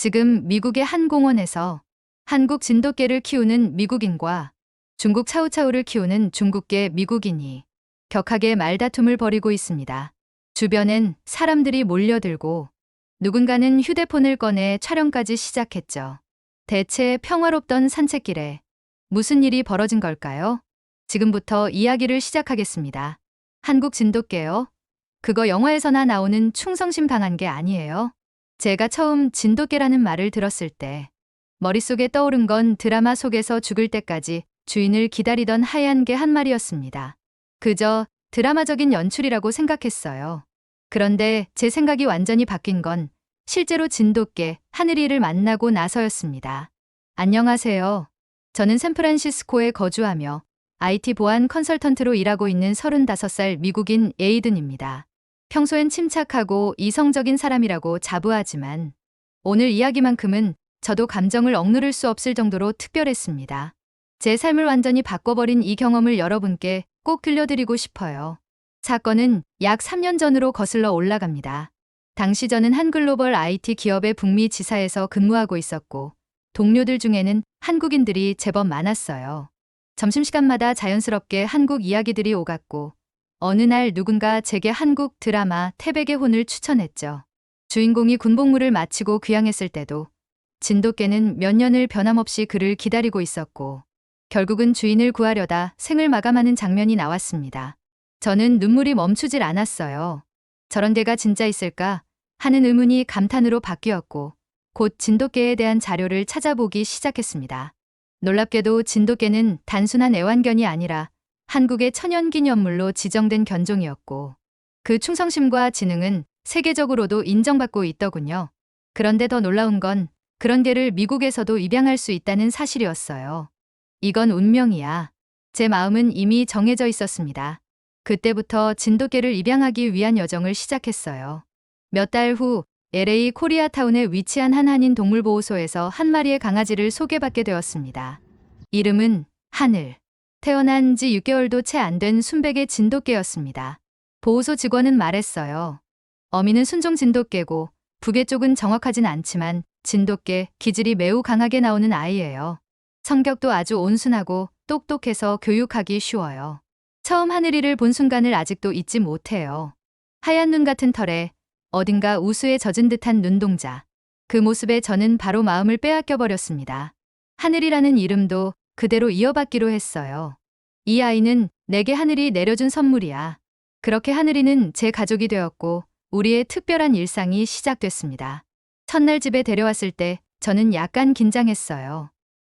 지금 미국의 한 공원에서 한국 진돗개를 키우는 미국인과 중국 차우차우를 키우는 중국계 미국인이 격하게 말다툼을 벌이고 있습니다. 주변엔 사람들이 몰려들고 누군가는 휴대폰을 꺼내 촬영까지 시작했죠. 대체 평화롭던 산책길에 무슨 일이 벌어진 걸까요? 지금부터 이야기를 시작하겠습니다. 한국 진돗개요? 그거 영화에서나 나오는 충성심 강한 게 아니에요? 제가 처음 진돗개라는 말을 들었을 때 머릿속에 떠오른 건 드라마 속에서 죽을 때까지 주인을 기다리던 하얀 개 한 마리였습니다. 그저 드라마적인 연출이라고 생각했어요. 그런데 제 생각이 완전히 바뀐 건 실제로 진돗개 하늘이를 만나고 나서였습니다. 안녕하세요. 저는 샌프란시스코에 거주하며 IT 보안 컨설턴트로 일하고 있는 35살 미국인 에이든입니다. 평소엔 침착하고 이성적인 사람이라고 자부하지만 오늘 이야기만큼은 저도 감정을 억누를 수 없을 정도로 특별했습니다. 제 삶을 완전히 바꿔버린 이 경험을 여러분께 꼭 들려드리고 싶어요. 사건은 약 3년 전으로 거슬러 올라갑니다. 당시 저는 한 글로벌 IT 기업의 북미 지사에서 근무하고 있었고 동료들 중에는 한국인들이 제법 많았어요. 점심시간마다 자연스럽게 한국 이야기들이 오갔고 어느 날 누군가 제게 한국 드라마 태백의 혼을 추천했죠. 주인공이 군복무를 마치고 귀향했을 때도 진돗개는 몇 년을 변함없이 그를 기다리고 있었고 결국은 주인을 구하려다 생을 마감하는 장면이 나왔습니다. 저는 눈물이 멈추질 않았어요. 저런 개가 진짜 있을까 하는 의문이 감탄으로 바뀌었고 곧 진돗개에 대한 자료를 찾아보기 시작했습니다. 놀랍게도 진돗개는 단순한 애완견이 아니라 한국의 천연기념물로 지정된 견종이었고 그 충성심과 지능은 세계적으로도 인정받고 있더군요. 그런데 더 놀라운 건 그런 개를 미국에서도 입양할 수 있다는 사실이었어요. 이건 운명이야. 제 마음은 이미 정해져 있었습니다. 그때부터 진돗개를 입양하기 위한 여정을 시작했어요. 몇 달 후 LA 코리아타운에 위치한 한 한인 동물보호소에서 한 마리의 강아지를 소개받게 되었습니다. 이름은 하늘. 태어난 지 6개월도 채 안 된 순백의 진돗개였습니다. 보호소 직원은 말했어요. 어미는 순종 진돗개고 부계 쪽은 정확하진 않지만 진돗개 기질이 매우 강하게 나오는 아이예요. 성격도 아주 온순하고 똑똑해서 교육하기 쉬워요. 처음 하늘이를 본 순간을 아직도 잊지 못해요. 하얀 눈 같은 털에 어딘가 우수에 젖은 듯한 눈동자. 그 모습에 저는 바로 마음을 빼앗겨 버렸습니다. 하늘이라는 이름도 그대로 이어받기로 했어요. 이 아이는 내게 하늘이 내려준 선물이야. 그렇게 하늘이는 제 가족이 되었고 우리의 특별한 일상이 시작됐습니다. 첫날 집에 데려왔을 때 저는 약간 긴장했어요.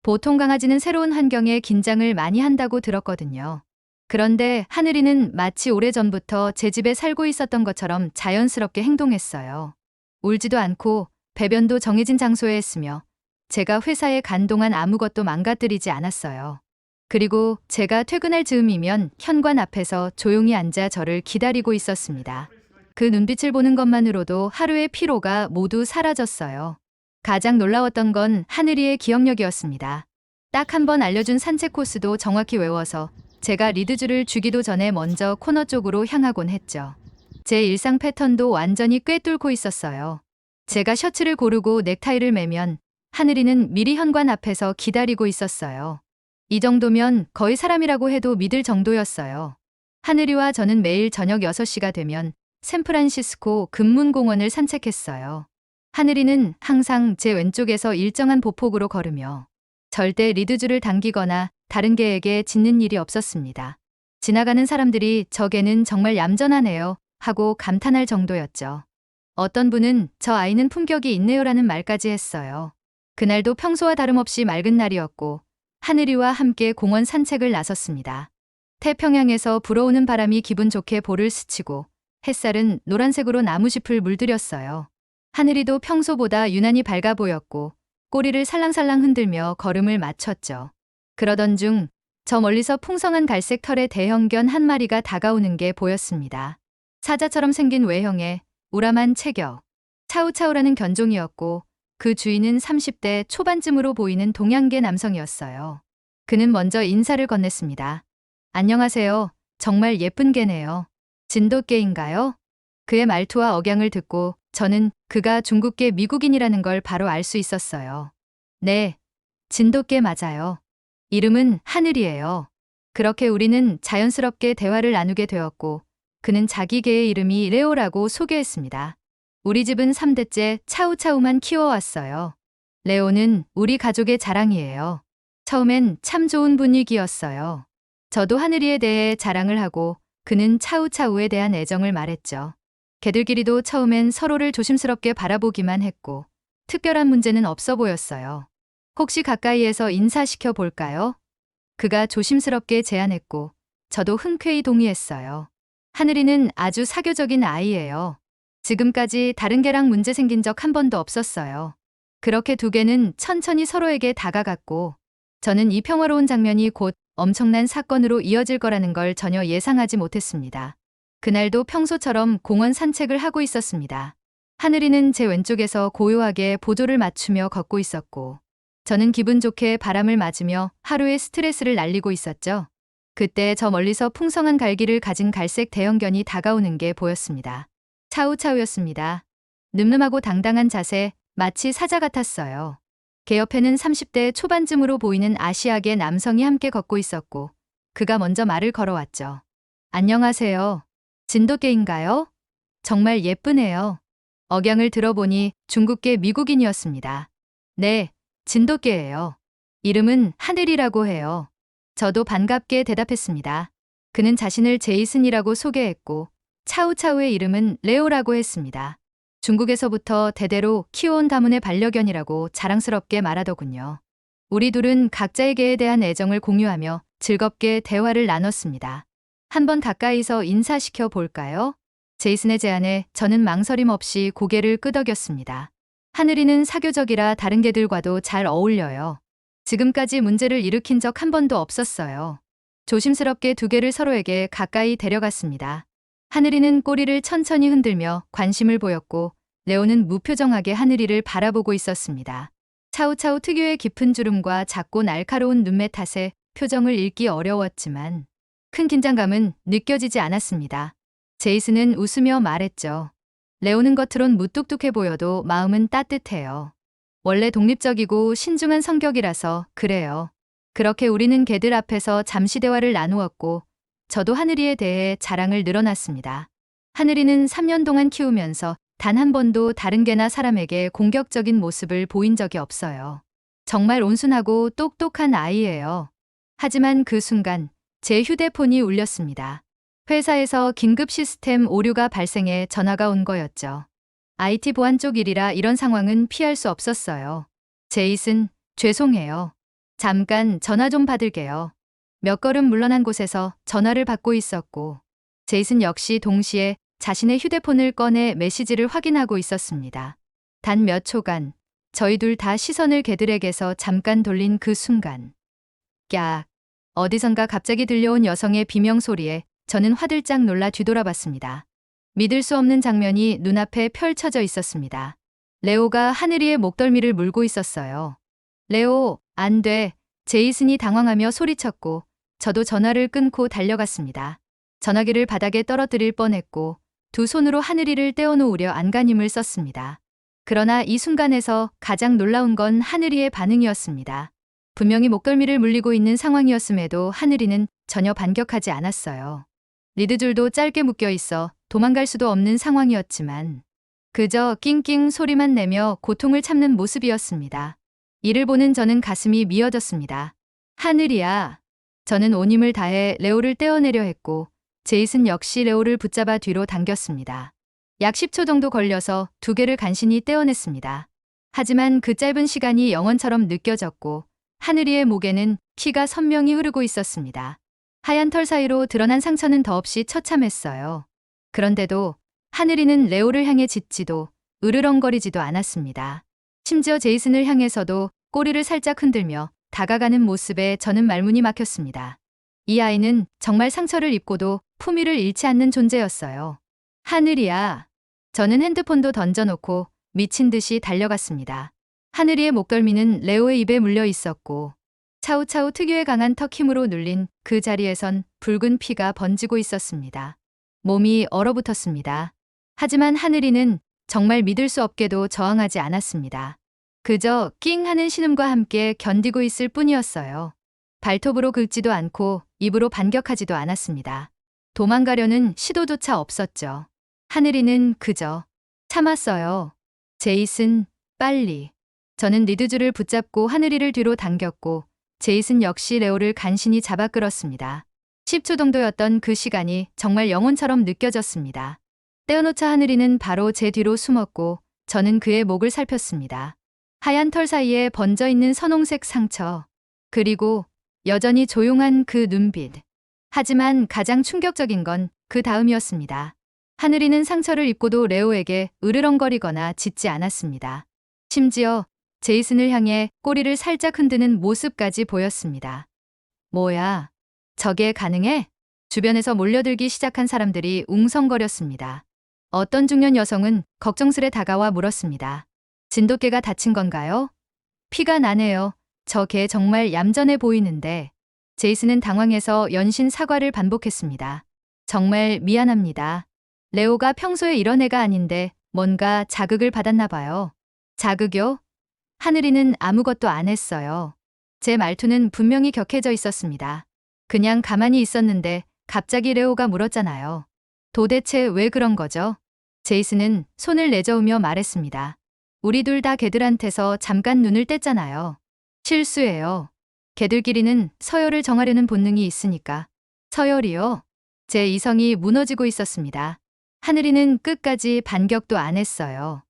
보통 강아지는 새로운 환경에 긴장을 많이 한다고 들었거든요. 그런데 하늘이는 마치 오래전부터 제 집에 살고 있었던 것처럼 자연스럽게 행동했어요. 울지도 않고 배변도 정해진 장소에 했으며 제가 회사에 간 동안 아무것도 망가뜨리지 않았어요. 그리고 제가 퇴근할 즈음이면 현관 앞에서 조용히 앉아 저를 기다리고 있었습니다. 그 눈빛을 보는 것만으로도 하루의 피로가 모두 사라졌어요. 가장 놀라웠던 건 하늘이의 기억력이었습니다. 딱 한 번 알려준 산책 코스도 정확히 외워서 제가 리드줄을 주기도 전에 먼저 코너 쪽으로 향하곤 했죠. 제 일상 패턴도 완전히 꿰뚫고 있었어요. 제가 셔츠를 고르고 넥타이를 매면 하늘이는 미리 현관 앞에서 기다리고 있었어요. 이 정도면 거의 사람이라고 해도 믿을 정도였어요. 하늘이와 저는 매일 저녁 6시가 되면 샌프란시스코 금문공원을 산책했어요. 하늘이는 항상 제 왼쪽에서 일정한 보폭으로 걸으며 절대 리드줄을 당기거나 다른 개에게 짖는 일이 없었습니다. 지나가는 사람들이 저 개는 정말 얌전하네요 하고 감탄할 정도였죠. 어떤 분은 저 아이는 품격이 있네요라는 말까지 했어요. 그날도 평소와 다름없이 맑은 날이었고 하늘이와 함께 공원 산책을 나섰습니다. 태평양에서 불어오는 바람이 기분 좋게 볼을 스치고 햇살은 노란색으로 나무짚을 물들였어요. 하늘이도 평소보다 유난히 밝아 보였고 꼬리를 살랑살랑 흔들며 걸음을 맞췄죠. 그러던 중 저 멀리서 풍성한 갈색 털의 대형견 한 마리가 다가오는 게 보였습니다. 사자처럼 생긴 외형에 우람한 체격. 차우차우라는 견종이었고 그 주인은 30대 초반쯤으로 보이는 동양계 남성이었어요. 그는 먼저 인사를 건넸습니다. 안녕하세요. 정말 예쁜 개네요. 진돗개인가요? 그의 말투와 억양을 듣고 저는 그가 중국계 미국인이라는 걸 바로 알 수 있었어요. 네, 진돗개 맞아요. 이름은 하늘이에요. 그렇게 우리는 자연스럽게 대화를 나누게 되었고, 그는 자기 개의 이름이 레오라고 소개했습니다. 우리 집은 3대째 차우차우만 키워왔어요. 레오는 우리 가족의 자랑이에요. 처음엔 참 좋은 분위기였어요. 저도 하늘이에 대해 자랑을 하고 그는 차우차우에 대한 애정을 말했죠. 개들끼리도 처음엔 서로를 조심스럽게 바라보기만 했고 특별한 문제는 없어 보였어요. 혹시 가까이에서 인사시켜 볼까요? 그가 조심스럽게 제안했고 저도 흔쾌히 동의했어요. 하늘이는 아주 사교적인 아이예요. 지금까지 다른 개랑 문제 생긴 적 한 번도 없었어요. 그렇게 두 개는 천천히 서로에게 다가갔고 저는 이 평화로운 장면이 곧 엄청난 사건으로 이어질 거라는 걸 전혀 예상하지 못했습니다. 그날도 평소처럼 공원 산책을 하고 있었습니다. 하늘이는 제 왼쪽에서 고요하게 보조를 맞추며 걷고 있었고 저는 기분 좋게 바람을 맞으며 하루의 스트레스를 날리고 있었죠. 그때 저 멀리서 풍성한 갈기를 가진 갈색 대형견이 다가오는 게 보였습니다. 차우차우였습니다. 늠름하고 당당한 자세, 마치 사자 같았어요. 개 옆에는 30대 초반쯤으로 보이는 아시아계 남성이 함께 걷고 있었고 그가 먼저 말을 걸어왔죠. 안녕하세요. 진돗개인가요? 정말 예쁘네요. 억양을 들어보니 중국계 미국인이었습니다. 네, 진돗개예요. 이름은 하늘이라고 해요. 저도 반갑게 대답했습니다. 그는 자신을 제이슨이라고 소개했고 차우차우의 이름은 레오라고 했습니다. 중국에서부터 대대로 키워온 가문의 반려견이라고 자랑스럽게 말하더군요. 우리 둘은 각자의 개에 대한 애정을 공유하며 즐겁게 대화를 나눴습니다. 한번 가까이서 인사시켜 볼까요? 제이슨의 제안에 저는 망설임 없이 고개를 끄덕였습니다. 하늘이는 사교적이라 다른 개들과도 잘 어울려요. 지금까지 문제를 일으킨 적 한 번도 없었어요. 조심스럽게 두 개를 서로에게 가까이 데려갔습니다. 하늘이는 꼬리를 천천히 흔들며 관심을 보였고 레오는 무표정하게 하늘이를 바라보고 있었습니다. 차우차우 특유의 깊은 주름과 작고 날카로운 눈매 탓에 표정을 읽기 어려웠지만 큰 긴장감은 느껴지지 않았습니다. 제이슨은 웃으며 말했죠. 레오는 겉으론 무뚝뚝해 보여도 마음은 따뜻해요. 원래 독립적이고 신중한 성격이라서 그래요. 그렇게 우리는 개들 앞에서 잠시 대화를 나누었고 저도 하늘이에 대해 자랑을 늘어놨습니다. 하늘이는 3년 동안 키우면서 단 한 번도 다른 개나 사람에게 공격적인 모습을 보인 적이 없어요. 정말 온순하고 똑똑한 아이예요. 하지만 그 순간 제 휴대폰이 울렸습니다. 회사에서 긴급 시스템 오류가 발생해 전화가 온 거였죠. IT 보안 쪽 일이라 이런 상황은 피할 수 없었어요. 제이슨, 죄송해요. 잠깐 전화 좀 받을게요. 몇 걸음 물러난 곳에서 전화를 받고 있었고 제이슨 역시 동시에 자신의 휴대폰을 꺼내 메시지를 확인하고 있었습니다. 단 몇 초간 저희 둘 다 시선을 개들에게서 잠깐 돌린 그 순간 깍! 어디선가 갑자기 들려온 여성의 비명소리에 저는 화들짝 놀라 뒤돌아봤습니다. 믿을 수 없는 장면이 눈앞에 펼쳐져 있었습니다. 레오가 하늘이의 목덜미를 물고 있었어요. 레오, 안 돼. 제이슨이 당황하며 소리쳤고 저도 전화를 끊고 달려갔습니다. 전화기를 바닥에 떨어뜨릴 뻔했고 두 손으로 하늘이를 떼어놓으려 안간힘을 썼습니다. 그러나 이 순간에서 가장 놀라운 건 하늘이의 반응이었습니다. 분명히 목덜미를 물리고 있는 상황이었음에도 하늘이는 전혀 반격하지 않았어요. 리드줄도 짧게 묶여 있어 도망갈 수도 없는 상황이었지만 그저 낑낑 소리만 내며 고통을 참는 모습이었습니다. 이를 보는 저는 가슴이 미어졌습니다. 하늘이야. 저는 온 힘을 다해 레오를 떼어내려 했고 제이슨 역시 레오를 붙잡아 뒤로 당겼습니다. 약 10초 정도 걸려서 두 개를 간신히 떼어냈습니다. 하지만 그 짧은 시간이 영원처럼 느껴졌고 하늘이의 목에는 피가 선명히 흐르고 있었습니다. 하얀 털 사이로 드러난 상처는 더없이 처참했어요. 그런데도 하늘이는 레오를 향해 짖지도 으르렁거리지도 않았습니다. 심지어 제이슨을 향해서도 꼬리를 살짝 흔들며 다가가는 모습에 저는 말문이 막혔습니다. 이 아이는 정말 상처를 입고도 품위를 잃지 않는 존재였어요. 하늘이야. 저는 핸드폰도 던져놓고 미친 듯이 달려갔습니다. 하늘이의 목덜미는 레오의 입에 물려 있었고 차우차우 특유의 강한 턱 힘으로 눌린 그 자리에선 붉은 피가 번지고 있었습니다. 몸이 얼어붙었습니다. 하지만 하늘이는 정말 믿을 수 없게도 저항하지 않았습니다. 그저 낑 하는 신음과 함께 견디고 있을 뿐이었어요. 발톱으로 긁지도 않고 입으로 반격하지도 않았습니다. 도망가려는 시도조차 없었죠. 하늘이는 그저 참았어요. 제이슨, 빨리. 저는 리드줄을 붙잡고 하늘이를 뒤로 당겼고 제이슨 역시 레오를 간신히 잡아 끌었습니다. 10초 정도였던 그 시간이 정말 영혼처럼 느껴졌습니다. 떼어놓자 하늘이는 바로 제 뒤로 숨었고 저는 그의 목을 살폈습니다. 하얀 털 사이에 번져있는 선홍색 상처. 그리고 여전히 조용한 그 눈빛. 하지만 가장 충격적인 건 그 다음이었습니다. 하늘이는 상처를 입고도 레오에게 으르렁거리거나 짖지 않았습니다. 심지어 제이슨을 향해 꼬리를 살짝 흔드는 모습까지 보였습니다. 뭐야? 저게 가능해? 주변에서 몰려들기 시작한 사람들이 웅성거렸습니다. 어떤 중년 여성은 걱정스레 다가와 물었습니다. 진돗개가 다친 건가요? 피가 나네요. 저 개 정말 얌전해 보이는데. 제이슨은 당황해서 연신 사과를 반복했습니다. 정말 미안합니다. 레오가 평소에 이런 애가 아닌데 뭔가 자극을 받았나 봐요. 자극요? 하늘이는 아무것도 안 했어요. 제 말투는 분명히 격해져 있었습니다. 그냥 가만히 있었는데 갑자기 레오가 물었잖아요. 도대체 왜 그런 거죠? 제이슨은 손을 내저으며 말했습니다. 우리 둘 다 개들한테서 잠깐 눈을 뗐잖아요. 실수예요. 개들끼리는 서열을 정하려는 본능이 있으니까. 서열이요? 제 이성이 무너지고 있었습니다. 하늘이는 끝까지 반격도 안 했어요.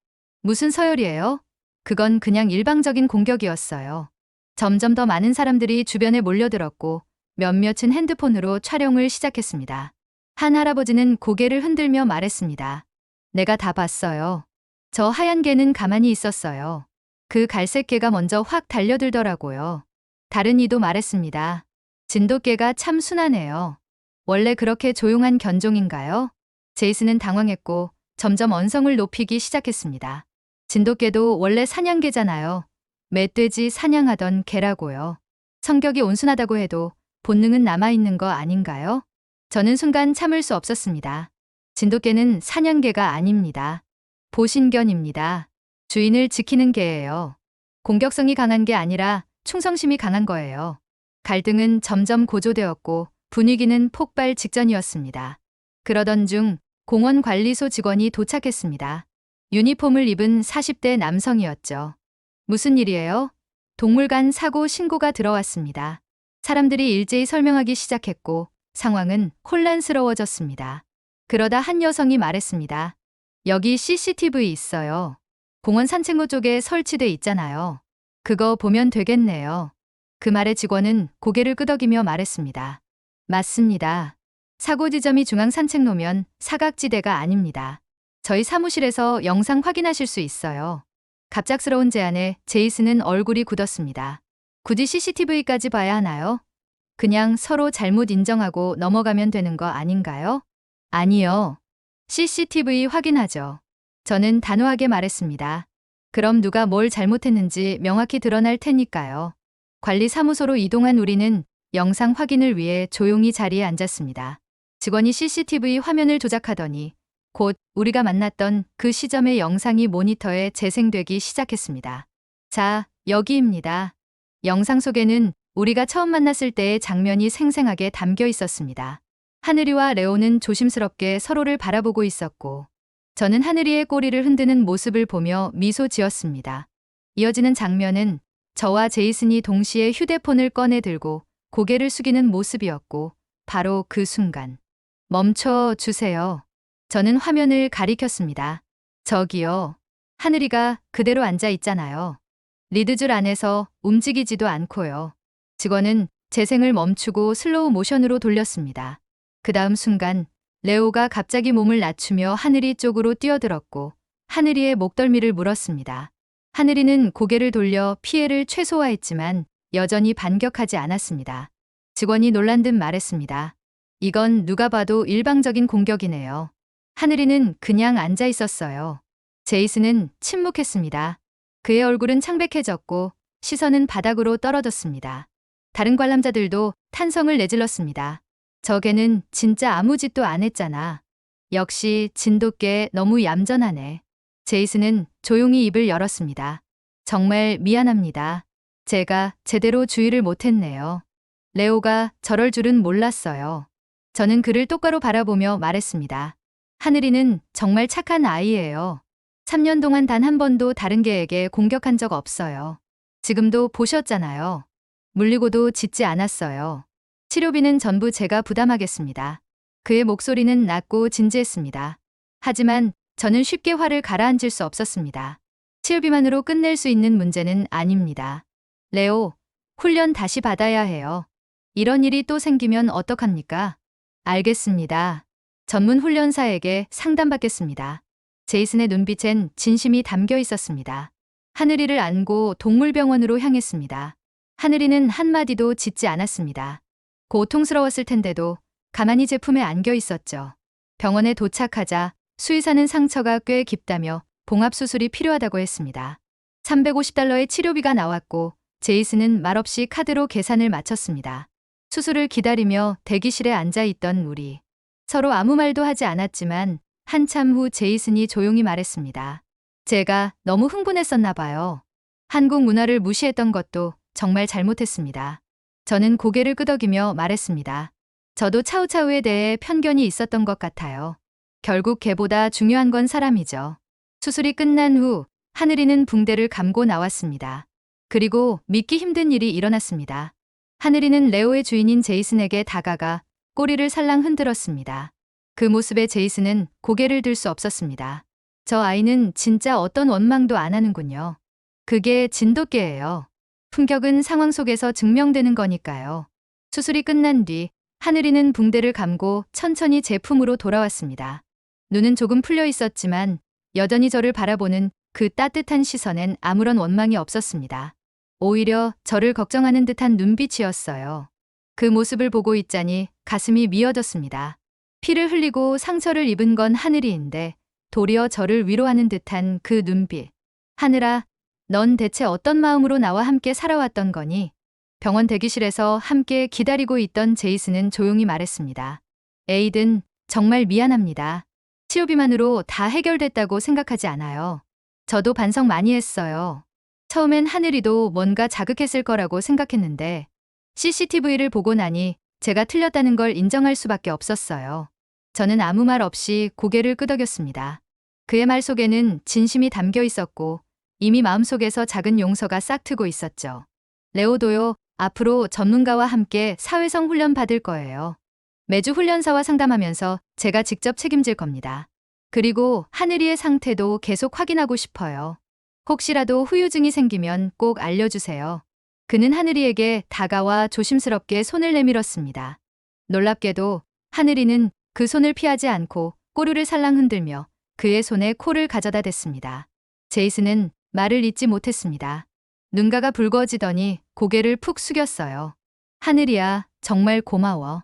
무슨 서열이에요? 그건 그냥 일방적인 공격이었어요. 점점 더 많은 사람들이 주변에 몰려들었고 몇몇은 핸드폰으로 촬영을 시작했습니다. 한 할아버지는 고개를 흔들며 말했습니다. 내가 다 봤어요. 저 하얀 개는 가만히 있었어요. 그 갈색 개가 먼저 확 달려들더라고요. 다른 이도 말했습니다. 진돗개가 참 순하네요. 원래 그렇게 조용한 견종인가요? 제이슨은 당황했고 점점 언성을 높이기 시작했습니다. 진돗개도 원래 사냥개잖아요. 멧돼지 사냥하던 개라고요. 성격이 온순하다고 해도 본능은 남아있는 거 아닌가요? 저는 순간 참을 수 없었습니다. 진돗개는 사냥개가 아닙니다. 보신견입니다. 주인을 지키는 개예요. 공격성이 강한 게 아니라 충성심이 강한 거예요. 갈등은 점점 고조되었고 분위기는 폭발 직전이었습니다. 그러던 중 공원 관리소 직원이 도착했습니다. 유니폼을 입은 40대 남성이었죠. 무슨 일이에요? 동물간 사고 신고가 들어왔습니다. 사람들이 일제히 설명하기 시작했고 상황은 혼란스러워졌습니다. 그러다 한 여성이 말했습니다. 여기 CCTV 있어요. 공원 산책로 쪽에 설치돼 있잖아요. 그거 보면 되겠네요. 그 말에 직원은 고개를 끄덕이며 말했습니다. 맞습니다. 사고 지점이 중앙 산책로면 사각지대가 아닙니다. 저희 사무실에서 영상 확인하실 수 있어요. 갑작스러운 제안에 제이슨은 얼굴이 굳었습니다. 굳이 CCTV까지 봐야 하나요? 그냥 서로 잘못 인정하고 넘어가면 되는 거 아닌가요? 아니요. CCTV 확인하죠. 저는 단호하게 말했습니다. 그럼 누가 뭘 잘못했는지 명확히 드러날 테니까요. 관리사무소로 이동한 우리는 영상 확인을 위해 조용히 자리에 앉았습니다. 직원이 CCTV 화면을 조작하더니 곧 우리가 만났던 그 시점의 영상이 모니터에 재생되기 시작했습니다. 자, 여기입니다. 영상 속에는 우리가 처음 만났을 때의 장면이 생생하게 담겨 있었습니다. 하늘이와 레오는 조심스럽게 서로를 바라보고 있었고 저는 하늘이의 꼬리를 흔드는 모습을 보며 미소 지었습니다. 이어지는 장면은 저와 제이슨이 동시에 휴대폰을 꺼내 들고 고개를 숙이는 모습이었고 바로 그 순간 멈춰 주세요. 저는 화면을 가리켰습니다. 저기요. 하늘이가 그대로 앉아 있잖아요. 리드줄 안에서 움직이지도 않고요. 직원은 재생을 멈추고 슬로우 모션으로 돌렸습니다. 그 다음 순간 레오가 갑자기 몸을 낮추며 하늘이 쪽으로 뛰어들었고 하늘이의 목덜미를 물었습니다. 하늘이는 고개를 돌려 피해를 최소화했지만 여전히 반격하지 않았습니다. 직원이 놀란 듯 말했습니다. 이건 누가 봐도 일방적인 공격이네요. 하늘이는 그냥 앉아 있었어요. 제이슨은 침묵했습니다. 그의 얼굴은 창백해졌고 시선은 바닥으로 떨어졌습니다. 다른 관람자들도 탄성을 내질렀습니다. 저 개는 진짜 아무 짓도 안 했잖아. 역시 진돗개 너무 얌전하네. 제이슨은 조용히 입을 열었습니다. 정말 미안합니다. 제가 제대로 주의를 못했네요. 레오가 저럴 줄은 몰랐어요. 저는 그를 똑바로 바라보며 말했습니다. 하늘이는 정말 착한 아이예요. 3년 동안 단 한 번도 다른 개에게 공격한 적 없어요. 지금도 보셨잖아요. 물리고도 짖지 않았어요. 치료비는 전부 제가 부담하겠습니다. 그의 목소리는 낮고 진지했습니다. 하지만 저는 쉽게 화를 가라앉힐 수 없었습니다. 치료비만으로 끝낼 수 있는 문제는 아닙니다. 레오, 훈련 다시 받아야 해요. 이런 일이 또 생기면 어떡합니까? 알겠습니다. 전문 훈련사에게 상담받겠습니다. 제이슨의 눈빛엔 진심이 담겨 있었습니다. 하늘이를 안고 동물병원으로 향했습니다. 하늘이는 한마디도 짓지 않았습니다. 고통스러웠을 텐데도 가만히 제품에 안겨 있었죠. 병원에 도착하자 수의사는 상처가 꽤 깊다며 봉합수술이 필요하다고 했습니다. $350의 치료비가 나왔고 제이슨은 말없이 카드로 계산을 마쳤습니다. 수술을 기다리며 대기실에 앉아있던 우리. 서로 아무 말도 하지 않았지만 한참 후 제이슨이 조용히 말했습니다. 제가 너무 흥분했었나 봐요. 한국 문화를 무시했던 것도 정말 잘못했습니다. 저는 고개를 끄덕이며 말했습니다. 저도 차우차우에 대해 편견이 있었던 것 같아요. 결국 개보다 중요한 건 사람이죠. 수술이 끝난 후 하늘이는 붕대를 감고 나왔습니다. 그리고 믿기 힘든 일이 일어났습니다. 하늘이는 레오의 주인인 제이슨에게 다가가 꼬리를 살랑 흔들었습니다. 그 모습에 제이슨은 고개를 들 수 없었습니다. 저 아이는 진짜 어떤 원망도 안 하는군요. 그게 진돗개예요. 품격은 상황 속에서 증명되는 거니까요. 수술이 끝난 뒤 하늘이는 붕대를 감고 천천히 제품으로 돌아왔습니다. 눈은 조금 풀려 있었지만 여전히 저를 바라보는 그 따뜻한 시선엔 아무런 원망이 없었습니다. 오히려 저를 걱정하는 듯한 눈빛이었어요. 그 모습을 보고 있자니 가슴이 미어졌습니다. 피를 흘리고 상처를 입은 건 하늘이인데 도리어 저를 위로하는 듯한 그 눈빛. 하늘아, 넌 대체 어떤 마음으로 나와 함께 살아왔던 거니? 병원 대기실에서 함께 기다리고 있던 제이슨은 조용히 말했습니다. 에이든, 정말 미안합니다. 치료비만으로 다 해결됐다고 생각하지 않아요. 저도 반성 많이 했어요. 처음엔 하늘이도 뭔가 자극했을 거라고 생각했는데 CCTV를 보고 나니 제가 틀렸다는 걸 인정할 수밖에 없었어요. 저는 아무 말 없이 고개를 끄덕였습니다. 그의 말 속에는 진심이 담겨 있었고 이미 마음속에서 작은 용서가 싹트고 있었죠. 레오도요, 앞으로 전문가와 함께 사회성 훈련 받을 거예요. 매주 훈련사와 상담하면서 제가 직접 책임질 겁니다. 그리고 하늘이의 상태도 계속 확인하고 싶어요. 혹시라도 후유증이 생기면 꼭 알려주세요. 그는 하늘이에게 다가와 조심스럽게 손을 내밀었습니다. 놀랍게도 하늘이는 그 손을 피하지 않고 꼬리를 살랑 흔들며 그의 손에 코를 가져다 댔습니다. 제이슨은 말을 잇지 못했습니다. 눈가가 붉어지더니 고개를 푹 숙였어요. 하늘이야, 정말 고마워.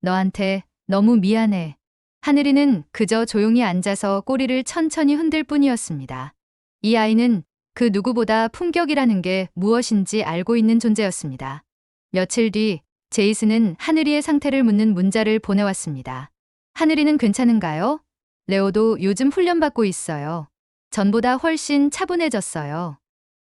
너한테 너무 미안해. 하늘이는 그저 조용히 앉아서 꼬리를 천천히 흔들 뿐이었습니다. 이 아이는 그 누구보다 품격이라는 게 무엇인지 알고 있는 존재였습니다. 며칠 뒤 제이슨은 하늘이의 상태를 묻는 문자를 보내왔습니다. 하늘이는 괜찮은가요? 레오도 요즘 훈련받고 있어요. 전보다 훨씬 차분해졌어요.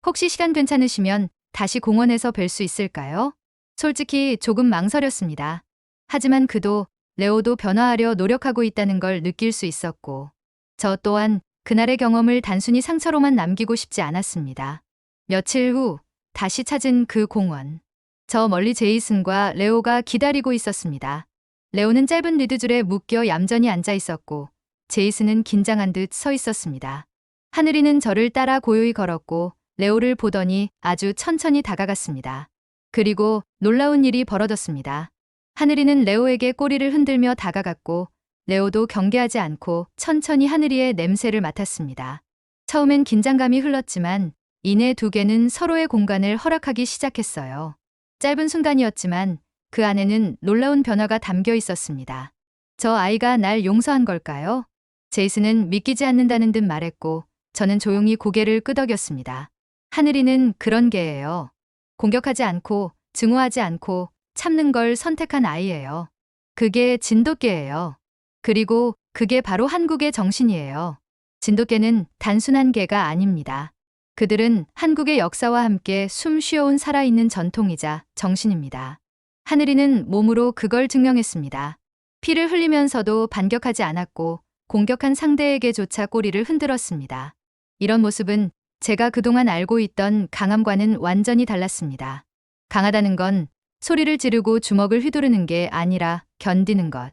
혹시 시간 괜찮으시면 다시 공원에서 뵐 수 있을까요? 솔직히 조금 망설였습니다. 하지만 그도 레오도 변화하려 노력하고 있다는 걸 느낄 수 있었고 저 또한 그날의 경험을 단순히 상처로만 남기고 싶지 않았습니다. 며칠 후 다시 찾은 그 공원. 저 멀리 제이슨과 레오가 기다리고 있었습니다. 레오는 짧은 리드줄에 묶여 얌전히 앉아 있었고 제이슨은 긴장한 듯 서 있었습니다. 하늘이는 저를 따라 고요히 걸었고 레오를 보더니 아주 천천히 다가갔습니다. 그리고 놀라운 일이 벌어졌습니다. 하늘이는 레오에게 꼬리를 흔들며 다가갔고 레오도 경계하지 않고 천천히 하늘이의 냄새를 맡았습니다. 처음엔 긴장감이 흘렀지만 이내 두 개는 서로의 공간을 허락하기 시작했어요. 짧은 순간이었지만 그 안에는 놀라운 변화가 담겨 있었습니다. 저 아이가 날 용서한 걸까요? 제이슨은 믿기지 않는다는 듯 말했고 저는 조용히 고개를 끄덕였습니다. 하늘이는 그런 개예요. 공격하지 않고 증오하지 않고 참는 걸 선택한 아이예요. 그게 진돗개예요. 그리고 그게 바로 한국의 정신이에요. 진돗개는 단순한 개가 아닙니다. 그들은 한국의 역사와 함께 숨 쉬어온 살아있는 전통이자 정신입니다. 하늘이는 몸으로 그걸 증명했습니다. 피를 흘리면서도 반격하지 않았고 공격한 상대에게조차 꼬리를 흔들었습니다. 이런 모습은 제가 그동안 알고 있던 강함과는 완전히 달랐습니다. 강하다는 건 소리를 지르고 주먹을 휘두르는 게 아니라 견디는 것.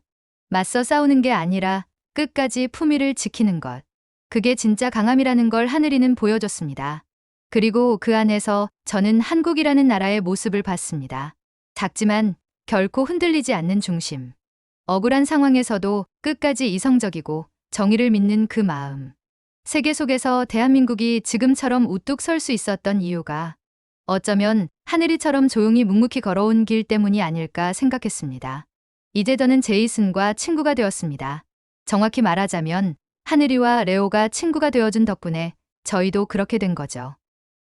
맞서 싸우는 게 아니라 끝까지 품위를 지키는 것. 그게 진짜 강함이라는 걸 하늘이는 보여줬습니다. 그리고 그 안에서 저는 한국이라는 나라의 모습을 봤습니다. 작지만 결코 흔들리지 않는 중심. 억울한 상황에서도 끝까지 이성적이고 정의를 믿는 그 마음. 세계 속에서 대한민국이 지금처럼 우뚝 설 수 있었던 이유가 어쩌면 하늘이처럼 조용히 묵묵히 걸어온 길 때문이 아닐까 생각했습니다. 이제 저는 제이슨과 친구가 되었습니다. 정확히 말하자면 하늘이와 레오가 친구가 되어준 덕분에 저희도 그렇게 된 거죠.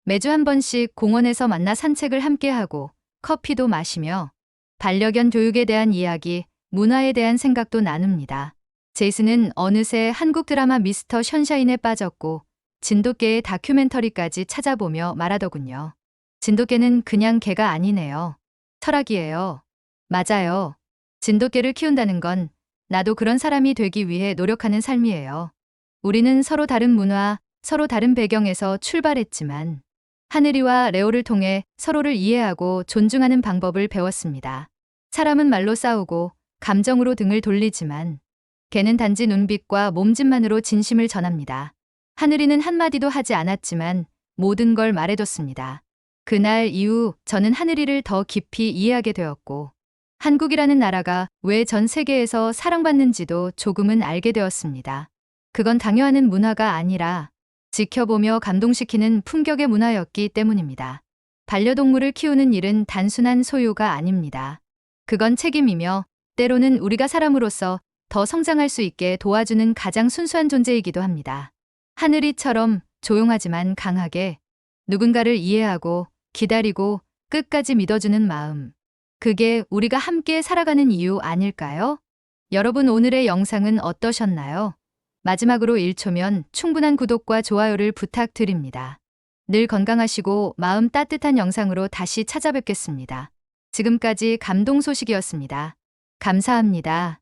매주 한 번씩 공원에서 만나 산책을 함께하고 커피도 마시며 반려견 교육에 대한 이야기, 문화에 대한 생각도 나눕니다. 제이슨은 어느새 한국 드라마 미스터 션샤인에 빠졌고 진돗개의 다큐멘터리까지 찾아보며 말하더군요. 진돗개는 그냥 개가 아니네요. 철학이에요. 맞아요. 진돗개를 키운다는 건 나도 그런 사람이 되기 위해 노력하는 삶이에요. 우리는 서로 다른 문화, 서로 다른 배경에서 출발했지만 하늘이와 레오를 통해 서로를 이해하고 존중하는 방법을 배웠습니다. 사람은 말로 싸우고 감정으로 등을 돌리지만 개는 단지 눈빛과 몸짓만으로 진심을 전합니다. 하늘이는 한마디도 하지 않았지만 모든 걸 말해줬습니다. 그날 이후 저는 하늘이를 더 깊이 이해하게 되었고 한국이라는 나라가 왜 전 세계에서 사랑받는지도 조금은 알게 되었습니다. 그건 강요하는 문화가 아니라 지켜보며 감동시키는 품격의 문화였기 때문입니다. 반려동물을 키우는 일은 단순한 소유가 아닙니다. 그건 책임이며 때로는 우리가 사람으로서 더 성장할 수 있게 도와주는 가장 순수한 존재이기도 합니다. 하늘이처럼 조용하지만 강하게 누군가를 이해하고 기다리고 끝까지 믿어주는 마음. 그게 우리가 함께 살아가는 이유 아닐까요? 여러분 오늘의 영상은 어떠셨나요? 마지막으로 1초면 충분한 구독과 좋아요를 부탁드립니다. 늘 건강하시고 마음 따뜻한 영상으로 다시 찾아뵙겠습니다. 지금까지 감동 소식이었습니다. 감사합니다.